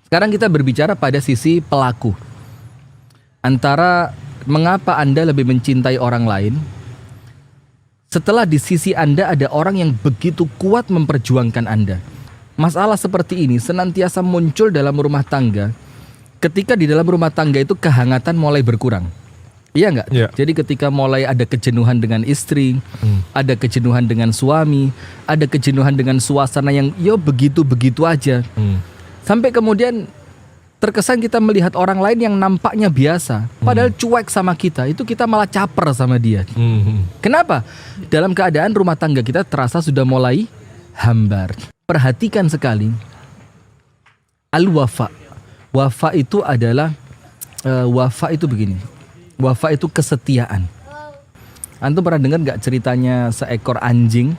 Sekarang kita berbicara pada sisi pelaku. Antara mengapa Anda lebih mencintai orang lain setelah di sisi Anda ada orang yang begitu kuat memperjuangkan Anda. Masalah seperti ini senantiasa muncul dalam rumah tangga ketika di dalam rumah tangga itu kehangatan mulai berkurang. Iya nggak? Yeah. Jadi ketika mulai ada kejenuhan dengan istri, ada kejenuhan dengan suami, ada kejenuhan dengan suasana yang begitu-begitu aja. Sampai kemudian terkesan kita melihat orang lain yang nampaknya biasa, padahal cuek sama kita, itu kita malah caper sama dia. Kenapa? Dalam keadaan rumah tangga kita terasa sudah mulai hambar. Perhatikan sekali, al-wafa. Wafa itu adalah, wafa itu begini. Wafa itu kesetiaan. Antum pernah dengar gak ceritanya seekor anjing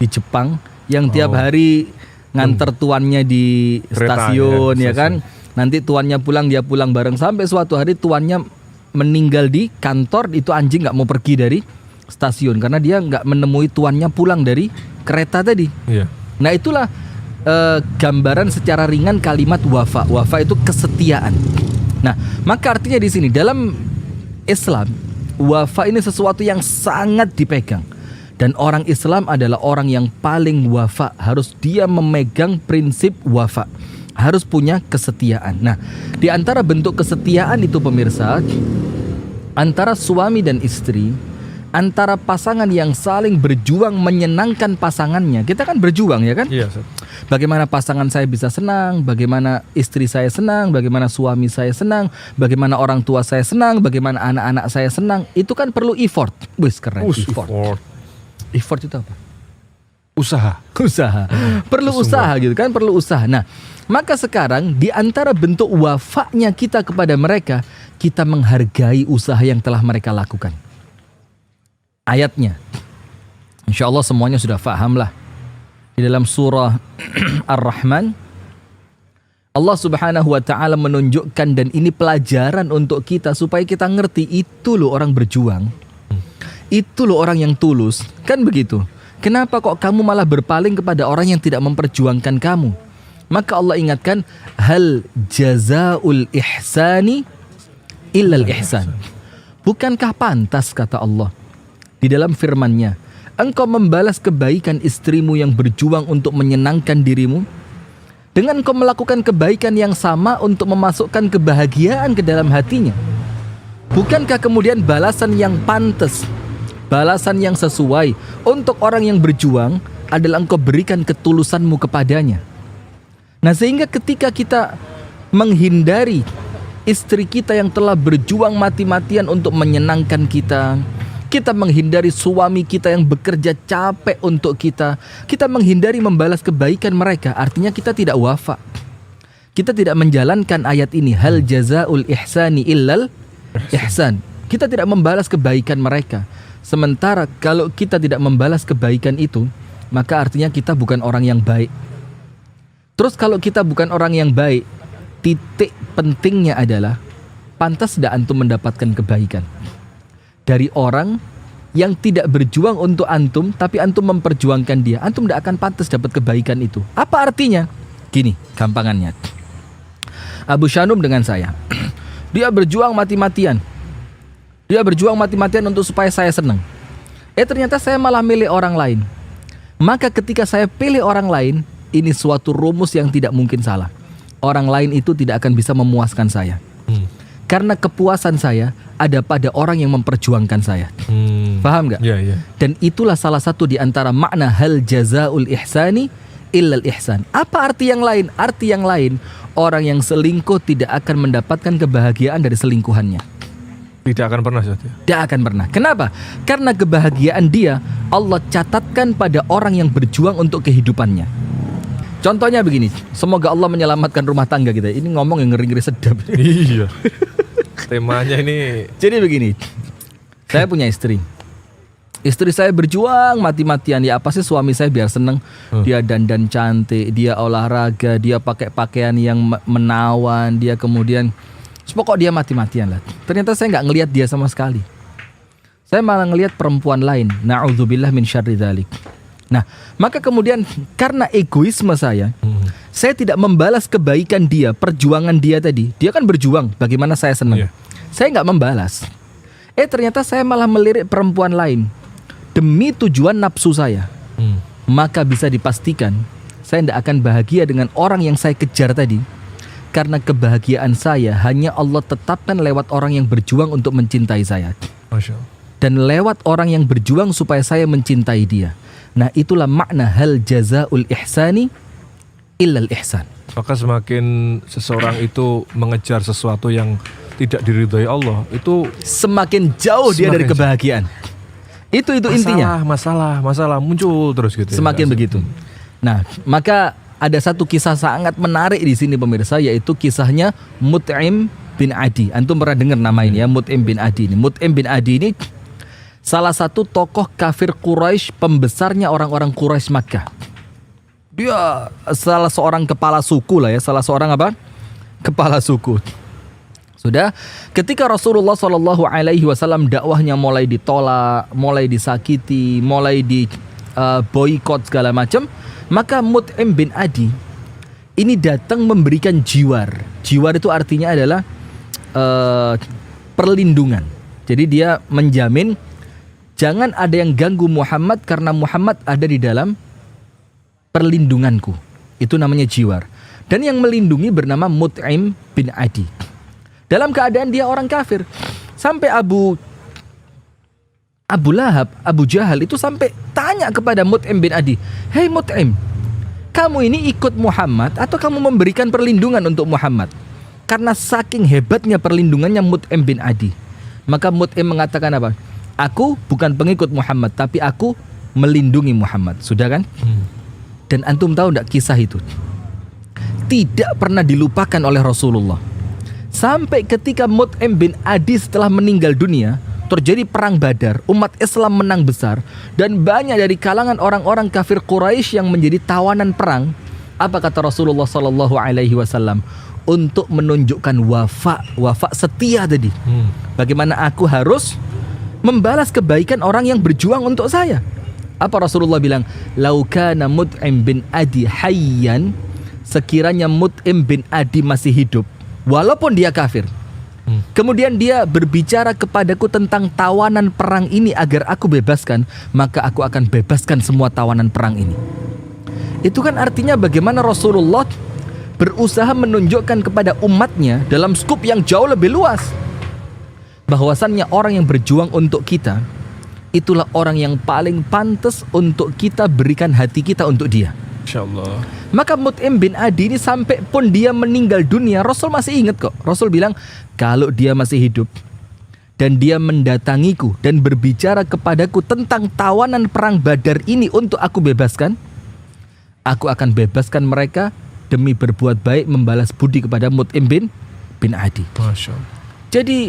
di Jepang yang tiap hari nganter tuannya di stasiun, ya kan? Nanti tuannya pulang, dia pulang bareng. Sampai suatu hari tuannya meninggal di kantor, itu anjing gak mau pergi dari stasiun karena dia gak menemui tuannya pulang dari kereta tadi. Nah itulah gambaran secara ringan kalimat wafa. Wafa itu kesetiaan. Nah maka artinya di sini dalam Islam, wafa ini sesuatu yang sangat dipegang. Dan orang Islam adalah orang yang paling wafa. Harus dia memegang prinsip wafa. Harus punya kesetiaan. Nah, di antara bentuk kesetiaan itu pemirsa, antara suami dan istri, antara pasangan yang saling berjuang menyenangkan pasangannya. Kita kan berjuang, ya kan? Iya. Bagaimana pasangan saya bisa senang, bagaimana istri saya senang, bagaimana suami saya senang, bagaimana orang tua saya senang, bagaimana anak-anak saya senang. Itu kan perlu effort. Wih, keren. Effort itu apa? Usaha. Perlu usaha gitu kan, perlu usaha. Nah, maka sekarang di antara bentuk wafanya kita kepada mereka, kita menghargai usaha yang telah mereka lakukan. Ayatnya, insya Allah semuanya sudah faham lah. Di dalam surah Ar-Rahman, Allah subhanahu wa ta'ala menunjukkan, dan ini pelajaran untuk kita supaya kita ngerti, itu loh orang berjuang, itu loh orang yang tulus. Kan begitu. Kenapa kok kamu malah berpaling kepada orang yang tidak memperjuangkan kamu? Maka Allah ingatkan, hal jazaul ihsani illal ihsan. Bukankah pantas, kata Allah di dalam firman-Nya, engkau membalas kebaikan istrimu yang berjuang untuk menyenangkan dirimu dengan engkau melakukan kebaikan yang sama untuk memasukkan kebahagiaan ke dalam hatinya? Bukankah kemudian balasan yang pantas, balasan yang sesuai untuk orang yang berjuang adalah engkau berikan ketulusanmu kepadanya? Nah, sehingga ketika kita menghindari istri kita yang telah berjuang mati-matian untuk menyenangkan kita, kita menghindari suami kita yang bekerja capek untuk kita, kita menghindari membalas kebaikan mereka, artinya kita tidak wafa. Kita tidak menjalankan ayat ini, hal jazaul ihsani illal ihsan. Kita tidak membalas kebaikan mereka. Sementara kalau kita tidak membalas kebaikan itu, maka artinya kita bukan orang yang baik. Terus kalau kita bukan orang yang baik, titik pentingnya adalah, pantas tidak antum mendapatkan kebaikan dari orang yang tidak berjuang untuk antum, tapi antum memperjuangkan dia. Antum tidak akan pantas dapat kebaikan itu. Apa artinya? Gini, gampangannya. Abu Shanum dengan saya, dia berjuang mati-matian. Dia berjuang mati-matian untuk supaya saya senang. Ternyata saya malah milih orang lain. Maka ketika saya pilih orang lain, ini suatu rumus yang tidak mungkin salah. Orang lain itu tidak akan bisa memuaskan saya. Karena kepuasan saya ada pada orang yang memperjuangkan saya. Paham gak? Yeah. Dan itulah salah satu di antara makna hal jazaul ihsani illal ihsan. Apa arti yang lain? Arti yang lain, orang yang selingkuh tidak akan mendapatkan kebahagiaan dari selingkuhannya. Tidak akan pernah, Ustaz. Tidak akan pernah. Kenapa? Karena kebahagiaan dia Allah catatkan pada orang yang berjuang untuk kehidupannya. Contohnya begini, semoga Allah menyelamatkan rumah tangga kita. Ini ngomong yang ngeri-ngeri sedap. Iya. Temanya ini. Jadi begini, saya punya istri. Istri saya berjuang mati-matian. Ya apa sih, suami saya biar seneng. Dia dandan cantik, dia olahraga, dia pakai pakaian yang menawan, dia kemudian pokok dia mati-matian lah. Ternyata saya nggak ngelihat dia sama sekali. Saya malah ngelihat perempuan lain. Na'udzubillah min syarri dzalik. Nah, maka kemudian karena egoisme saya saya tidak membalas kebaikan dia, perjuangan dia tadi. Dia kan berjuang, bagaimana saya senang. Iya. Saya nggak membalas. Ternyata saya malah melirik perempuan lain demi tujuan nafsu saya. Maka bisa dipastikan saya tidak akan bahagia dengan orang yang saya kejar tadi. Karena kebahagiaan saya hanya Allah tetapkan lewat orang yang berjuang untuk mencintai saya. Masya Allah. Dan lewat orang yang berjuang supaya saya mencintai dia. Nah, itulah makna hal jazaul ihsani illal ihsan. Maka semakin seseorang itu mengejar sesuatu yang tidak diridhoi Allah, itu Semakin jauh dia dari Semakin jauh. kebahagiaan. Itu intinya. Masalah muncul terus gitu. Semakin begitu. Nah, maka ada satu kisah sangat menarik di sini pemirsa, yaitu kisahnya Mut'im bin Adi. Antum pernah dengar nama ini ya, Mut'im bin Adi ini. Mut'im bin Adi ini salah satu tokoh kafir Quraisy, pembesarnya orang-orang Quraisy Makkah. Dia salah seorang kepala suku lah ya, salah seorang apa? Kepala suku. Sudah, ketika Rasulullah Shallallahu Alaihi Wasallam dakwahnya mulai ditolak, mulai disakiti, mulai di boykot segala macam, maka Mut'im bin Adi ini datang memberikan jiwar. Jiwar itu artinya adalah perlindungan. Jadi dia menjamin jangan ada yang ganggu Muhammad karena Muhammad ada di dalam perlindunganku. Itu namanya jiwar. Dan yang melindungi bernama Mut'im bin Adi. Dalam keadaan dia orang kafir. Sampai Abu Lahab, Abu Jahal itu sampai tanya kepada Mut'im bin Adi, "Hei Mut'im, kamu ini ikut Muhammad atau kamu memberikan perlindungan untuk Muhammad?" Karena saking hebatnya perlindungannya Mut'im bin Adi. Maka Mut'im mengatakan apa? "Aku bukan pengikut Muhammad, tapi aku melindungi Muhammad." Sudah kan? Dan antum tahu enggak kisah itu? Tidak pernah dilupakan oleh Rasulullah. Sampai ketika Mut'im bin Adi setelah meninggal dunia, terjadi perang Badar, umat Islam menang besar, dan banyak dari kalangan orang-orang kafir Quraisy yang menjadi tawanan perang. Apa kata Rasulullah Sallallahu Alaihi Wasallam? Untuk menunjukkan wafa setia tadi. Bagaimana aku harus membalas kebaikan orang yang berjuang untuk saya. Apa Rasulullah bilang? Laukana Mut'im bin Adi hayyan, sekiranya Mut'im bin Adi masih hidup, walaupun dia kafir, kemudian dia berbicara kepadaku tentang tawanan perang ini agar aku bebaskan, maka aku akan bebaskan semua tawanan perang ini. Itu kan artinya bagaimana Rasulullah berusaha menunjukkan kepada umatnya dalam skup yang jauh lebih luas, bahwasannya orang yang berjuang untuk kita, itulah orang yang paling pantas untuk kita berikan hati kita untuk dia. Insyaallah. Maka Mut'im bin Adi ini sampai pun dia meninggal dunia, Rasul masih ingat kok. Rasul bilang, kalau dia masih hidup dan dia mendatangiku dan berbicara kepadaku tentang tawanan perang Badar ini untuk aku bebaskan, aku akan bebaskan mereka demi berbuat baik membalas budi kepada Mut'im bin Adi. Masya Allah. Jadi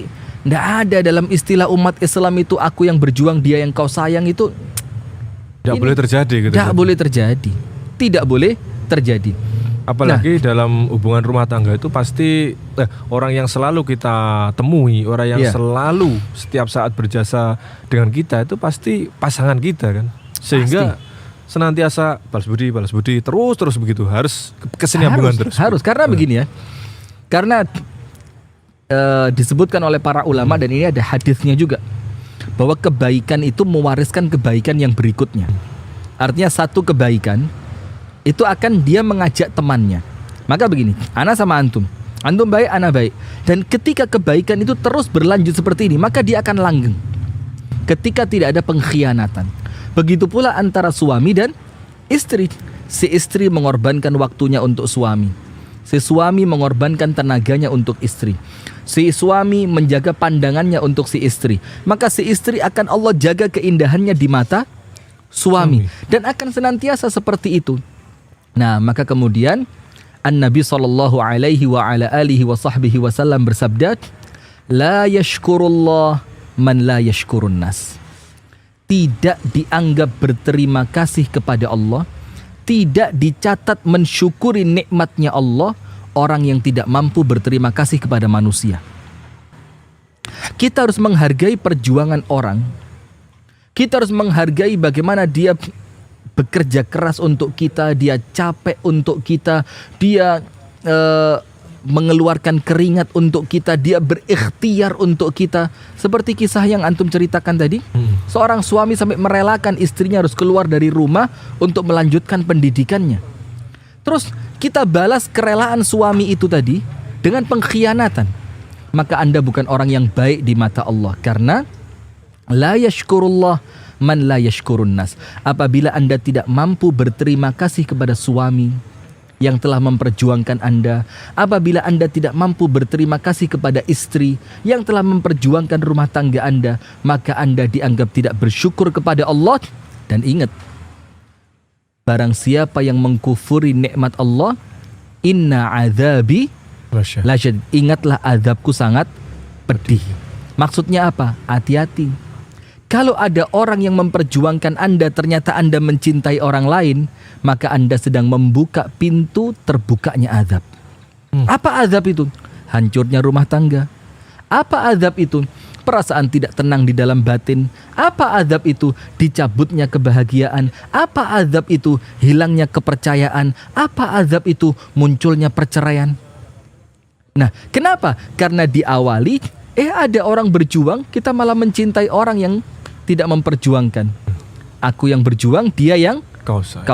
tidak ada dalam istilah umat Islam itu aku yang berjuang, dia yang kau sayang, itu Tidak boleh terjadi gitu. tidak boleh terjadi. Tidak boleh terjadi. Apalagi dalam hubungan rumah tangga itu pasti orang yang selalu kita temui, orang yang selalu setiap saat berjasa dengan kita itu pasti pasangan kita kan. Sehingga senantiasa balas budi terus begitu, harus kesinambungan terus. Harus, karena begini ya. Karena disebutkan oleh para ulama dan ini ada hadisnya juga, bahwa kebaikan itu mewariskan kebaikan yang berikutnya. Artinya satu kebaikan itu akan dia mengajak temannya. Maka begini, ana sama antum baik, ana baik, dan ketika kebaikan itu terus berlanjut seperti ini, maka dia akan langgeng ketika tidak ada pengkhianatan. Begitu pula antara suami dan istri. Si istri mengorbankan waktunya untuk suami, si suami mengorbankan tenaganya untuk istri, si suami menjaga pandangannya untuk si istri, maka si istri akan Allah jaga keindahannya di mata suami, dan akan senantiasa seperti itu. Nah, maka kemudian An-Nabi sallallahu alaihi wa ala alihi wa sahbihi wasallam bersabda, la yashkurullah man la yashkurun nas. Tidak dianggap berterima kasih kepada Allah, tidak dicatat mensyukuri nikmatnya Allah orang yang tidak mampu berterima kasih kepada manusia. Kita harus menghargai perjuangan orang. Kita harus menghargai bagaimana dia bekerja keras untuk kita, dia capek untuk kita, dia mengeluarkan keringat untuk kita, dia berikhtiar untuk kita. Seperti kisah yang antum ceritakan tadi, seorang suami sampai merelakan istrinya harus keluar dari rumah untuk melanjutkan pendidikannya. Terus kita balas kerelaan suami itu tadi dengan pengkhianatan, maka Anda bukan orang yang baik di mata Allah. Karena la yashkurullah man la yashkurun nas. Apabila Anda tidak mampu berterima kasih kepada suami yang telah memperjuangkan Anda, apabila Anda tidak mampu berterima kasih kepada istri yang telah memperjuangkan rumah tangga Anda, maka Anda dianggap tidak bersyukur kepada Allah. Dan ingat, barang siapa yang mengkufuri nikmat Allah, inna azabi lasyadid. Ingatlah azabku sangat pedih. Maksudnya apa? Hati-hati. Kalau ada orang yang memperjuangkan Anda, ternyata Anda mencintai orang lain, maka Anda sedang membuka pintu terbukanya azab. Apa azab itu? Hancurnya rumah tangga. Apa azab itu? Perasaan tidak tenang di dalam batin. Apa azab itu? Dicabutnya kebahagiaan. Apa azab itu? Hilangnya kepercayaan. Apa azab itu? Munculnya perceraian. Nah, kenapa? Karena diawali, ada orang berjuang, kita malah mencintai orang yang tidak memperjuangkan. Aku yang berjuang, dia yang kau sayang.